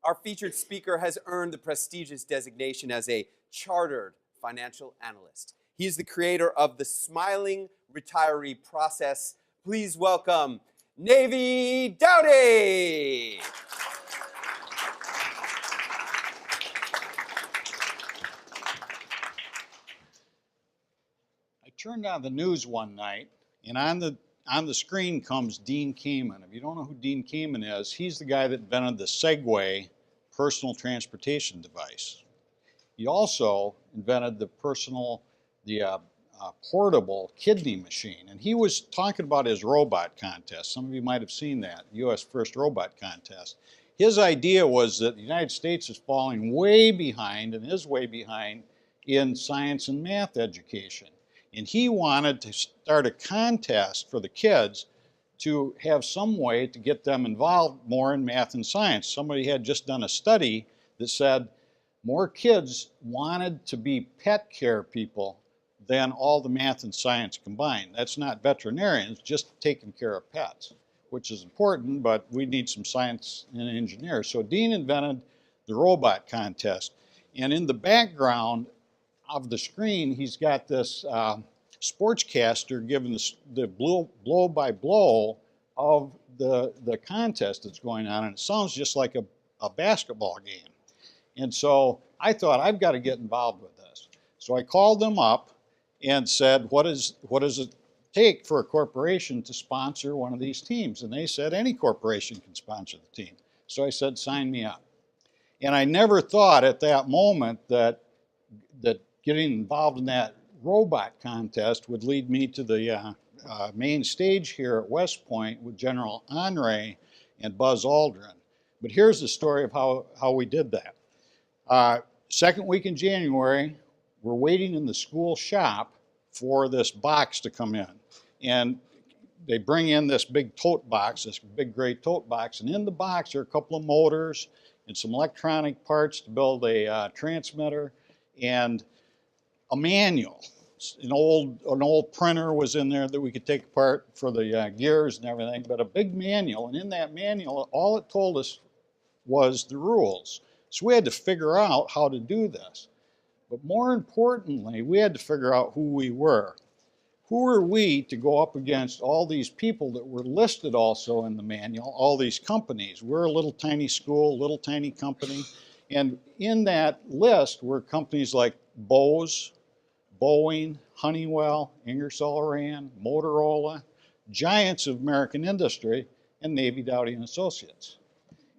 Our featured speaker has earned the prestigious designation as a chartered financial analyst. He is the creator of the Smiling Retiree Process. Please welcome Navi Dowty. I turned on the news one night, and on the screen comes Dean Kamen. If you don't know who Dean Kamen is, he's the guy that invented the Segway personal transportation device. He also invented the portable kidney machine, and he was talking about his robot contest. Some of you might have seen that, U.S. first robot contest. His idea was that the United States is falling way behind, and is way behind, in science and math education. And he wanted to start a contest for the kids to have some way to get them involved more in math and science. Somebody had just done a study that said more kids wanted to be pet care people than all the math and science combined. That's not veterinarians, just taking care of pets, which is important, but we need some science and engineers. So Dean invented the robot contest. And in the background of the screen, he's got this sportscaster giving the blow-by-blow of the contest that's going on, and it sounds just like a basketball game. And so I thought, I've got to get involved with this. So I called them up and said, what does it take for a corporation to sponsor one of these teams? And they said, any corporation can sponsor the team. So I said, sign me up. And I never thought at that moment that getting involved in that robot contest would lead me to the main stage here at West Point with General Honore and Buzz Aldrin. But here's the story of how we did that. Second week in January, we're waiting in the school shop for this box to come in. And they bring in this big tote box, this big gray tote box, and in the box are a couple of motors and some electronic parts to build a transmitter and a manual. An old printer was in there that we could take apart for the gears and everything, but a big manual. And in that manual, all it told us was the rules. So we had to figure out how to do this. But more importantly, we had to figure out who we were. Who are we to go up against all these people that were listed also in the manual, all these companies? We're a little tiny school, little tiny company. And in that list were companies like Bose, Boeing, Honeywell, Ingersoll-Rand, Motorola, giants of American industry, and Navi Dowty and Associates.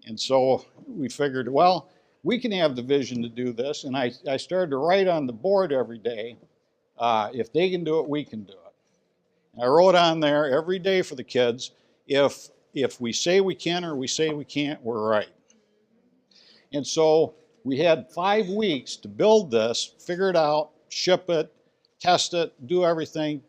And so we figured, well, we can have the vision to do this. And I started to write on the board every day, if they can do it, we can do it. And I wrote on there every day for the kids, if we say we can or we say we can't, we're right. And so we had 5 weeks to build this, figure it out, ship it, test it, do everything,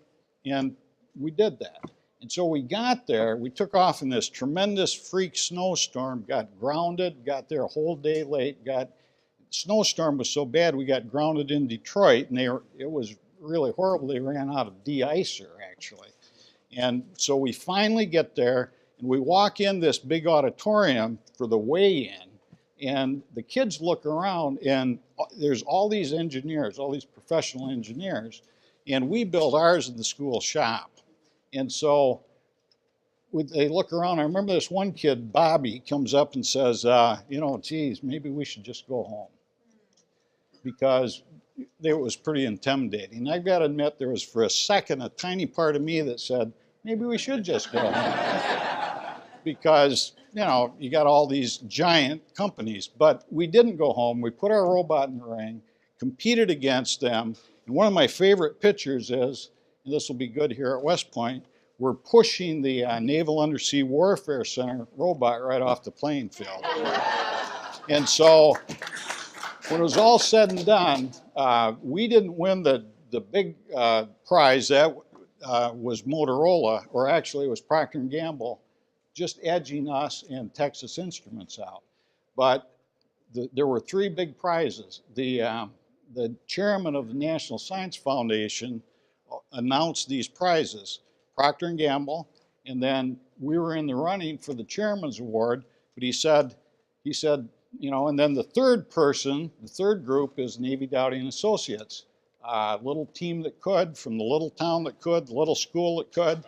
and we did that. And so we got there, we took off in this tremendous freak snowstorm, got grounded, got there a whole day late, the snowstorm was so bad we got grounded in Detroit, and it was really horrible. They ran out of de-icer, actually. And so we finally get there, and we walk in this big auditorium for the weigh-in, and the kids look around, and there's all these engineers, all these professional engineers, and we built ours in the school shop. And so they look around. I remember this one kid, Bobby, comes up and says, geez, maybe we should just go home. Because it was pretty intimidating. And I've got to admit, there was for a second a tiny part of me that said, maybe we should just go home. Because, you got all these giant companies. But we didn't go home. We put our robot in the ring, competed against them. And one of my favorite pictures is, and this will be good here at West Point, we're pushing the Naval Undersea Warfare Center robot right off the playing field. And so when it was all said and done, we didn't win the big prize. That was Motorola, or actually it was Procter & Gamble, just edging us and Texas Instruments out. But there were 3 big prizes. The chairman of the National Science Foundation announced these prizes, Procter & Gamble, and then we were in the running for the chairman's award, but he said, and then the third person, the third group is Navi Dowty and Associates. A little team that could, from the little town that could, the little school that could,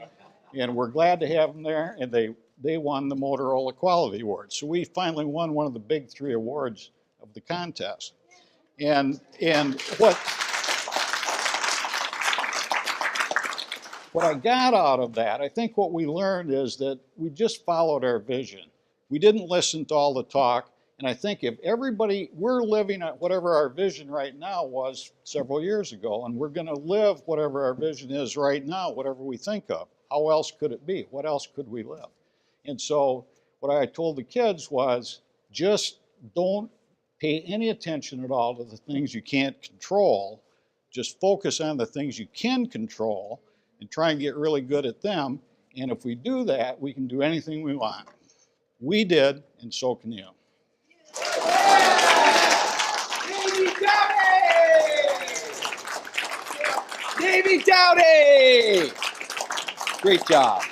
and we're glad to have them there, and they won the Motorola Quality Award. So we finally won one of the big 3 awards of the contest. And what I got out of that, I think what we learned is that we just followed our vision. We didn't listen to all the talk. And I think if everybody, we're living at whatever our vision right now was several years ago, and we're going to live whatever our vision is right now, whatever we think of. How else could it be? What else could we live? And so what I told the kids was just don't pay any attention at all to the things you can't control. Just focus on the things you can control and try and get really good at them. And if we do that, we can do anything we want. We did, and so can you. Navi Dowty! Great job.